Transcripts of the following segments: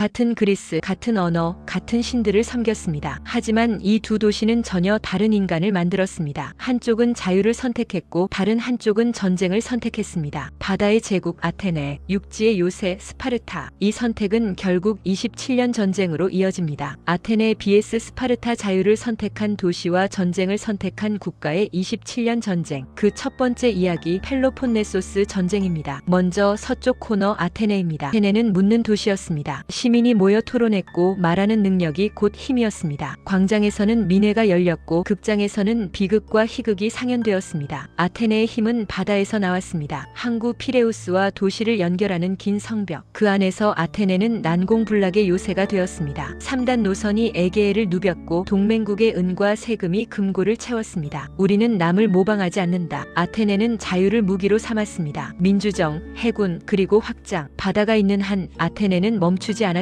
같은 그리스, 같은 언어, 같은 신들을 섬겼습니다. 하지만 이 두 도시는 전혀 다른 인간을 만들었습니다. 한쪽은 자유를 선택했고 다른 한쪽은 전쟁을 선택했습니다. 바다의 제국 아테네, 육지의 요새 스파르타. 이 선택은 결국 27년 전쟁으로 이어집니다. 아테네 vs 스파르타, 자유를 선택한 도시와 전쟁을 선택한 국가의 27년 전쟁. 그 첫 번째 이야기, 펠로폰네소스 전쟁입니다. 먼저 서쪽 코너 아테네입니다. 아테네는 묻는 도시였습니다. 시민이 모여 토론했고 말하는 능력이 곧 힘이었습니다. 광장에서는 민회가 열렸고 극장에서는 비극과 희극이 상연되었습니다. 아테네의 힘은 바다에서 나왔습니다. 항구 피레우스와 도시를 연결하는 긴 성벽. 그 안에서 아테네는 난공불락의 요새가 되었습니다. 3단 노선이 에게해를 누볐고 동맹국의 은과 세금이 금고를 채웠습니다. 우리는 남을 모방하지 않는다. 아테네는 자유를 무기로 삼았습니다. 민주정, 해군, 그리고 확장. 바다가 있는 한 아테네는 멈추지 않았습니다.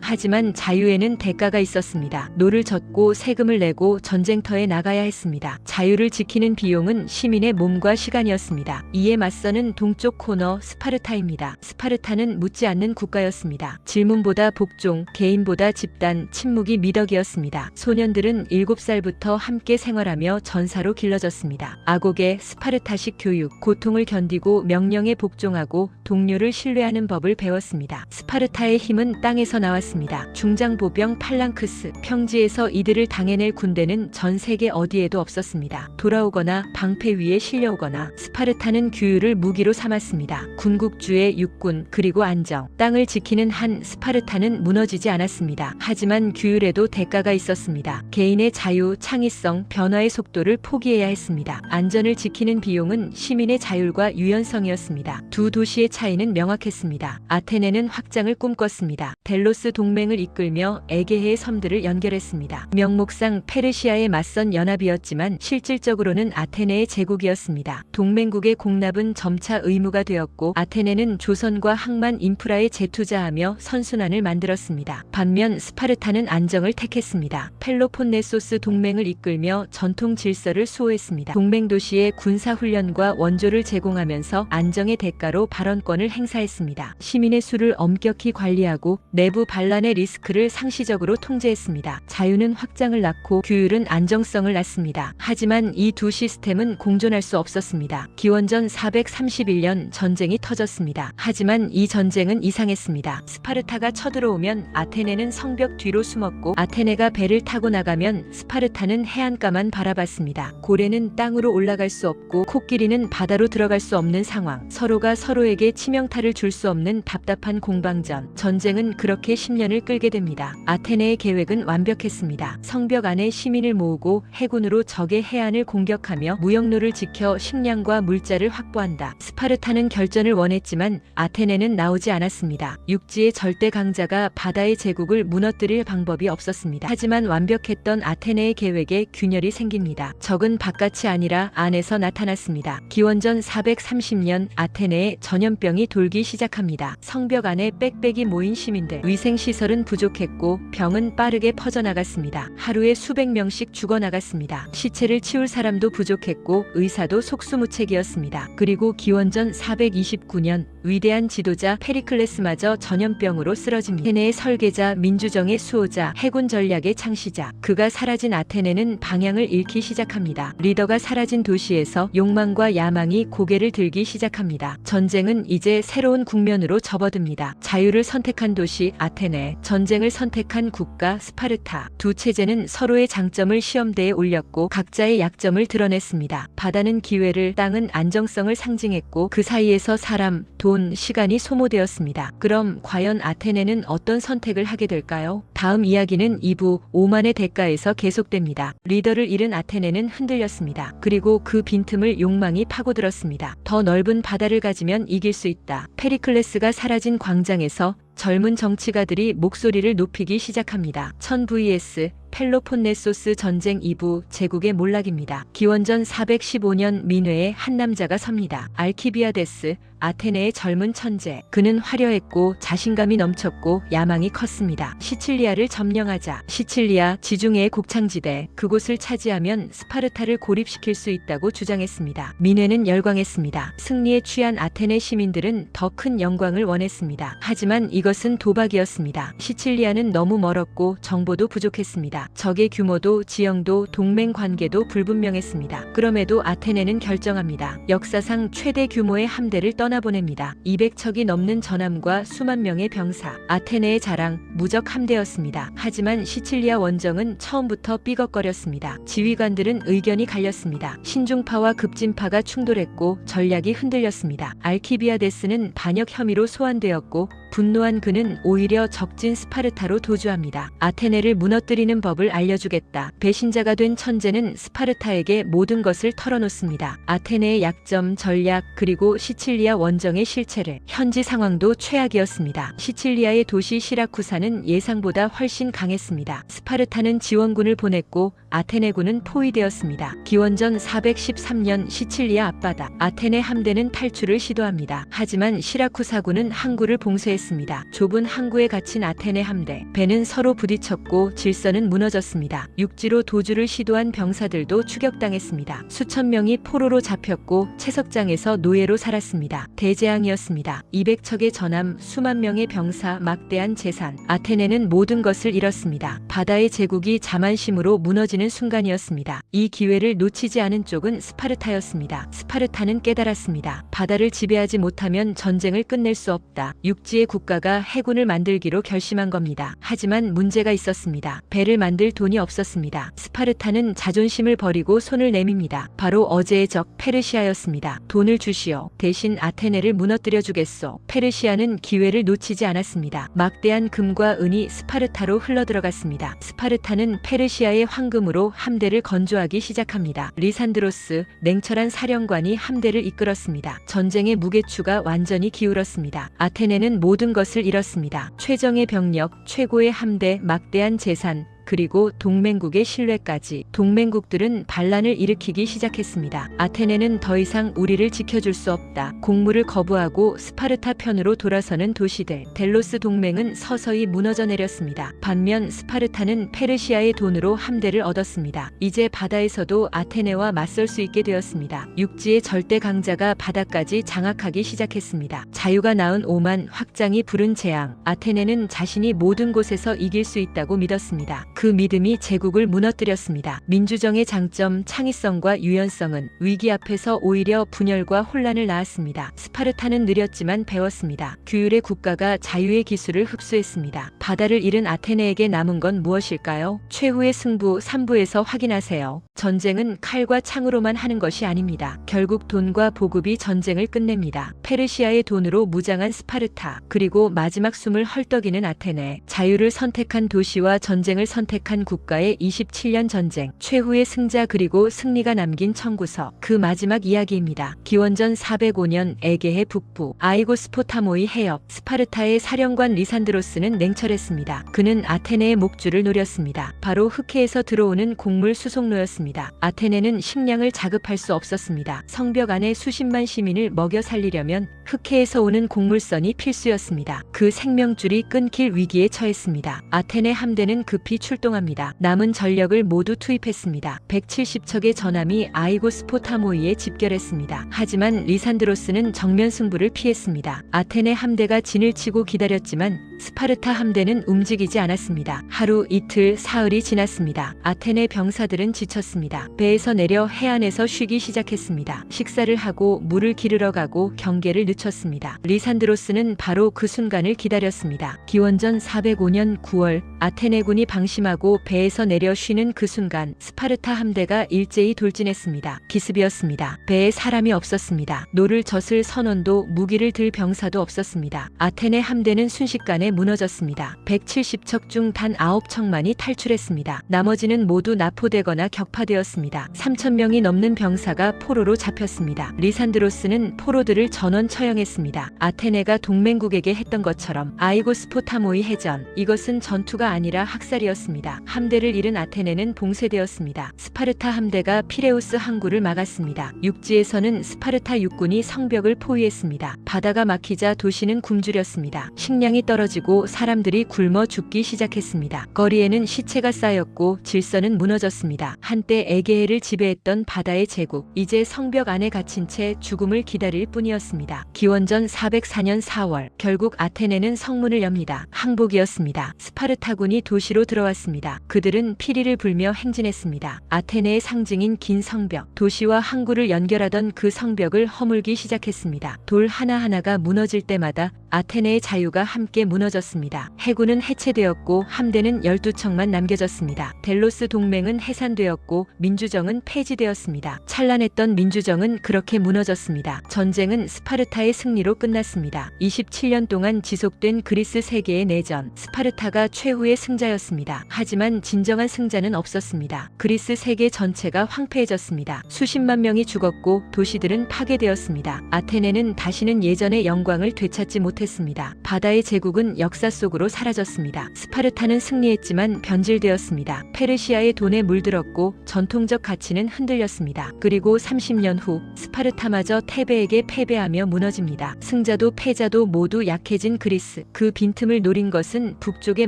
하지만 자유에는 대가가 있었습니다. 노를 젓고 세금을 내고 전쟁터에 나가야 했습니다. 자유를 지키는 비용은 시민의 몸과 시간이었습니다. 이에 맞서는 동쪽 코너 스파르타입니다. 스파르타는 묻지 않는 국가였습니다. 질문보다 복종, 개인보다 집단, 침묵이 미덕이었습니다. 소년들은 7살부터 함께 생활하며 전사로 길러졌습니다. 아고게, 스파르타식 교육, 고통을 견디고 명령에 복종하고 동료를 신뢰하는 법을 배웠습니다. 스파르타의 힘은 땅에서 나왔습니다. 중장보병 팔랑크스, 평지에서 이들을 당해낼 군대는 전 세계 어디에도 없었습니다. 돌아오거나 방패 위에 실려오거나. 스파르타는 규율을 무기로 삼았습니다. 군국주의 육군, 그리고 안정. 땅을 지키는 한 스파르타는 무너지지 않았습니다. 하지만 규율에도 대가가 있었습니다. 개인의 자유, 창의성, 변화의 속도를 포기해야 했습니다. 안전을 지키는 비용은 시민의 자율과 유연성이었습니다. 두 도시의 차이는 명확했습니다. 아테네는 확장을 꿈꿨습니다. 델로스 동맹을 이끌며 에게해의 섬들을 연결했습니다. 명목상 페르시아에 맞선 연합이었지만 실질적으로는 아테네의 제국이었습니다. 동맹국의 공납은 점차 의무가 되었고 아테네는 조선과 항만 인프라에 재투자하며 선순환을 만들었습니다. 반면 스파르타는 안정을 택했습니다. 펠로폰네소스 동맹을 이끌며 전통 질서를 수호했습니다. 동맹 도시의 군사훈련과 원조를 제공하면서 안정의 대가로 발언권을 행사했습니다. 시민의 수를 엄격히 관리하고 내부 반란의 리스크를 상시적으로 통제했습니다. 자유는 확장을 낳고 규율은 안정성을 낳습니다. 하지만 이 두 시스템은 공존할 수 없었습니다. 기원전 431년 전쟁이 터졌습니다. 하지만 이 전쟁은 이상했습니다. 스파르타가 쳐들어오면 아테네는 성벽 뒤로 숨었고 아테네가 배를 타고 나가면 스파르타는 해안가만 바라봤습니다. 고래는 땅으로 올라갈 수 없고 코끼리는 바다로 들어갈 수 없는 상황. 서로가 서로에게 치명타를 줄 수 없는 답답한 공방전. 전쟁은 그렇게 10년을 끌게 됩니다. 아테네의 계획은 완벽했습니다. 성벽 안에 시민을 모으고 해군으로 적의 해안을 공격하며 무역로를 지켜 식량과 물자를 확보한다. 스파르타는 결전을 원했지만 아테네는 나오지 않았습니다. 육지의 절대 강자가 바다의 제국을 무너뜨릴 방법이 없었습니다. 하지만 완벽했던 아테네의 계획에 균열이 생깁니다. 적은 바깥이 아니라 안에서 나타났습니다. 기원전 430년 아테네에 전염병이 돌기 시작합니다. 성벽 안에 빽빽이 모인 시민들. 위생시설은 부족했고 병은 빠르게 퍼져나갔습니다. 하루에 수백 명씩 죽어나갔습니다. 시체를 치울 사람도 부족했고 의사도 속수무책이었습니다. 그리고 기원전 429년 위대한 지도자 페리클레스마저 전염병으로 쓰러집니다. 아테네의 설계자, 민주정의 수호자, 해군 전략의 창시자. 그가 사라진 아테네는 방향을 잃기 시작합니다. 리더가 사라진 도시에서 욕망과 야망이 고개를 들기 시작합니다. 전쟁은 이제 새로운 국면으로 접어듭니다. 자유를 선택한 도시 아테네, 전쟁을 선택한 국가 스파르타. 두 체제는 서로의 장점을 시험대에 올렸고 각자의 약점을 드러냈습니다. 바다는 기회를, 땅은 안정성을 상징했고 그 사이에서 사람, 돈, 시간이 소모되었습니다. 그럼 과연 아테네는 어떤 선택을 하게 될까요? 다음 이야기는 2부 오만의 대가에서 계속됩니다. 리더를 잃은 아테네는 흔들렸습니다. 그리고 그 빈틈을 욕망이 파고들었습니다. 더 넓은 바다를 가지면 이길 수 있다. 페리클레스가 사라진 광장에서 젊은 정치가들이 목소리를 높이기 시작합니다. 1000 vs 펠로폰네소스 전쟁 이후 제국의 몰락입니다. 기원전 415년 민회에 한 남자가 섭니다. 알키비아데스, 아테네의 젊은 천재. 그는 화려했고 자신감이 넘쳤고 야망이 컸습니다. 시칠리아를 점령하자. 시칠리아 지중해의 곡창지대, 그곳을 차지하면 스파르타를 고립시킬 수 있다고 주장했습니다. 민회는 열광했습니다. 승리에 취한 아테네 시민들은 더 큰 영광을 원했습니다. 하지만 이것은 도박이었습니다. 시칠리아는 너무 멀었고 정보도 부족했습니다. 적의 규모도 지형도 동맹 관계도 불분명했습니다. 그럼에도 아테네는 결정합니다. 역사상 최대 규모의 함대를 떠나보냅니다. 200척이 넘는 전함과 수만 명의 병사. 아테네의 자랑, 무적 함대였습니다. 하지만 시칠리아 원정은 처음부터 삐걱거렸습니다. 지휘관들은 의견이 갈렸습니다. 신중파와 급진파가 충돌했고 전략이 흔들렸습니다. 알키비아데스는 반역 혐의로 소환되었고 분노한 그는 오히려 적진 스파르타로 도주합니다. 아테네를 무너뜨리는 법을 알려주겠다. 배신자가 된 천재는 스파르타에게 모든 것을 털어놓습니다. 아테네의 약점, 전략, 그리고 시칠리아 원정의 실체를. 현지 상황도 최악이었습니다. 시칠리아의 도시 시라쿠사는 예상보다 훨씬 강했습니다. 스파르타는 지원군을 보냈고 아테네군은 포위되었습니다. 기원전 413년 시칠리아 앞바다. 아테네 함대는 탈출을 시도합니다. 하지만 시라쿠사군은 항구를 봉쇄했습니다. 좁은 항구에 갇힌 아테네 함대. 배는 서로 부딪혔고 질서는 무너졌습니다. 육지로 도주를 시도한 병사들도 추격당했습니다. 수천 명이 포로로 잡혔고 채석장에서 노예로 살았습니다. 대재앙이었습니다. 200척의 전함, 수만 명의 병사, 막대한 재산. 아테네는 모든 것을 잃었습니다. 바다의 제국이 자만심으로 무너지는 순간이었습니다. 이 기회를 놓치지 않은 쪽은 스파르타였습니다. 스파르타는 깨달았습니다. 바다를 지배하지 못하면 전쟁을 끝낼 수 없다. 육지의 국가가 해군을 만들기로 결심한 겁니다. 하지만 문제가 있었습니다. 배를 만들 돈이 없었습니다. 스파르타는 자존심을 버리고 손을 내밉니다. 바로 어제의 적 페르시아였습니다. 돈을 주시오. 대신 아테네를 무너뜨려 주겠소. 페르시아는 기회를 놓치지 않았습니다. 막대한 금과 은이 스파르타로 흘러들어갔습니다. 스파르타는 페르시아의 황금으로 함대를 건조하기 시작합니다. 리산드로스, 냉철한 사령관이 함대를 이끌었습니다. 전쟁의 무게추가 완전히 기울었습니다. 아테네는 모든 것을 잃었습니다. 최정의 병력, 최고의 함대, 막대한 재산, 그리고 동맹국의 신뢰까지. 동맹국들은 반란을 일으키기 시작했습니다. 아테네는 더 이상 우리를 지켜줄 수 없다. 공물을 거부하고 스파르타 편으로 돌아서는 도시들. 델로스 동맹은 서서히 무너져 내렸습니다. 반면 스파르타는 페르시아의 돈으로 함대를 얻었습니다. 이제 바다에서도 아테네와 맞설 수 있게 되었습니다. 육지의 절대 강자가 바다까지 장악하기 시작했습니다. 자유가 낳은 오만, 확장이 부른 재앙. 아테네는 자신이 모든 곳에서 이길 수 있다고 믿었습니다. 그 믿음이 제국을 무너뜨렸습니다. 민주정의 장점, 창의성과 유연성은 위기 앞에서 오히려 분열과 혼란을 낳았습니다. 스파르타는 느렸지만 배웠습니다. 규율의 국가가 자유의 기술을 흡수했습니다. 바다를 잃은 아테네에게 남은 건 무엇일까요? 최후의 승부 3부에서 확인하세요. 전쟁은 칼과 창으로만 하는 것이 아닙니다. 결국 돈과 보급이 전쟁을 끝냅니다. 페르시아의 돈으로 무장한 스파르타, 그리고 마지막 숨을 헐떡이는 아테네. 자유를 선택한 도시와 전쟁을 선택한 국가의 27년 전쟁. 최후의 승자 그리고 승리가 남긴 청구서. 그 마지막 이야기입니다. 기원전 405년 에게해 북부 아이고스포타모이 해협. 스파르타의 사령관 리산드로스는 냉철했습니다. 그는 아테네의 목줄을 노렸습니다. 바로 흑해에서 들어오는 곡물 수송로였습니다. 아테네는 식량을 자급할 수 없었습니다. 성벽 안에 수십만 시민을 먹여 살리려면 흑해에서 오는 곡물선이 필수였습니다. 그 생명줄이 끊길 위기에 처했습니다. 아테네 함대는 급히 출동합니다. 남은 전력을 모두 투입했습니다. 170척의 전함이 아이고스포타모이에 집결했습니다. 하지만 리산드로스는 정면 승부를 피했습니다. 아테네 함대가 진을 치고 기다렸지만 스파르타 함대는 움직이지 않았습니다. 하루, 이틀, 사흘이 지났습니다. 아테네 병사들은 지쳤습니다. 배에서 내려 해안에서 쉬기 시작했습니다. 식사를 하고 물을 기르러 가고 경계를 늦췄습니다. 리산드로스는 바로 그 순간을 기다렸습니다. 기원전 405년 9월 아테네군이 방심하고 배에서 내려 쉬는 그 순간 스파르타 함대가 일제히 돌진했습니다. 기습이었습니다. 배에 사람이 없었습니다. 노를 젓을 선원도 무기를 들 병사도 없었습니다. 아테네 함대는 순식간에 무너졌습니다. 170척 중 단 9척만이 탈출했습니다. 나머지는 모두 납포되거나 격파되었습니다. 3,000명이 넘는 병사가 포로로 잡혔습니다. 리산드로스는 포로들을 전원 처형했습니다. 아테네가 동맹국에게 했던 것처럼. 아이고스포타모이 해전. 이것은 전투가 침투가 아니라 학살이었습니다. 함대를 잃은 아테네는 봉쇄되었습니다. 스파르타 함대가 피레우스 항구를 막았습니다. 육지에서는 스파르타 육군이 성벽을 포위했습니다. 바다가 막히자 도시는 굶주렸습니다. 식량이 떨어지고 사람들이 굶어 죽기 시작했습니다. 거리에는 시체가 쌓였고 질서는 무너졌습니다. 한때 에게해를 지배했던 바다의 제국, 이제 성벽 안에 갇힌 채 죽음을 기다릴 뿐이었습니다. 기원전 404년 4월, 결국 아테네는 성문을 엽니다. 항복이었습니다. 스파르타군이 도시로 들어왔습니다. 그들은 피리를 불며 행진했습니다. 아테네의 상징인 긴 성벽, 도시와 항구를 연결하던 그 성벽을 허물기 시작했습니다. 돌 하나하나가 무너질 때마다 아테네의 자유가 함께 무너졌습니다. 해군은 해체되었고 함대는 12척만 남겨졌습니다. 델로스 동맹은 해산되었고 민주정은 폐지되었습니다. 찬란했던 민주정은 그렇게 무너졌습니다. 전쟁은 스파르타의 승리로 끝났습니다. 27년 동안 지속된 그리스 세계의 내전, 스파르타가 최후의 승자였습니다. 하지만 진정한 승자는 없었습니다. 그리스 세계 전체가 황폐해졌습니다. 수십만 명이 죽었고 도시들은 파괴되었습니다. 아테네는 다시는 예전의 영광을 되찾지 못했습니다. 바다의 제국은 역사 속으로 사라졌습니다. 스파르타는 승리했지만 변질되었습니다. 페르시아의 돈에 물들었고 전통적 가치는 흔들렸습니다. 그리고 30년 후 스파르타마저 테베에게 패배하며 무너집니다. 승자도 패자도 모두 약해진 그리스. 그 빈틈을 노린 것은 북쪽의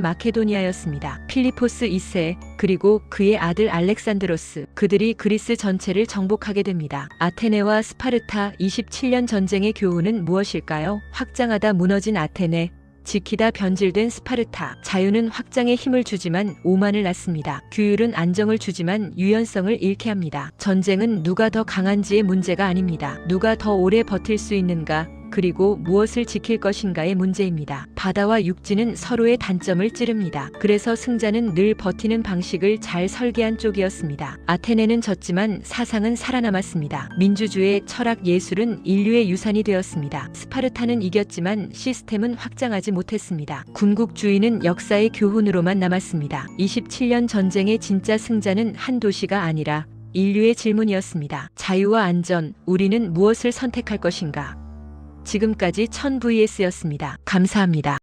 마케도니아였습니다. 필리포스 2세 그리고 그의 아들 알렉산드로스, 그들이 그리스 전체를 정복하게 됩니다. 아테네와 스파르타 27년 전쟁의 교훈은 무엇일까요? 확장하다 무너진 아테네, 지키다 변질된 스파르타. 자유는 확장에 힘을 주지만 오만을 낳습니다. 규율은 안정을 주지만 유연성을 잃게 합니다. 전쟁은 누가 더 강한지의 문제가 아닙니다. 누가 더 오래 버틸 수 있는가, 그리고 무엇을 지킬 것인가의 문제입니다. 바다와 육지는 서로의 단점을 찌릅니다. 그래서 승자는 늘 버티는 방식을 잘 설계한 쪽이었습니다. 아테네는 졌지만 사상은 살아남았습니다. 민주주의, 철학, 예술은 인류의 유산이 되었습니다. 스파르타는 이겼지만 시스템은 확장하지 못했습니다. 군국주의는 역사의 교훈으로만 남았습니다. 27년 전쟁의 진짜 승자는 한 도시가 아니라 인류의 질문이었습니다. 자유와 안전, 우리는 무엇을 선택할 것인가? 지금까지 1000vs였습니다. 감사합니다.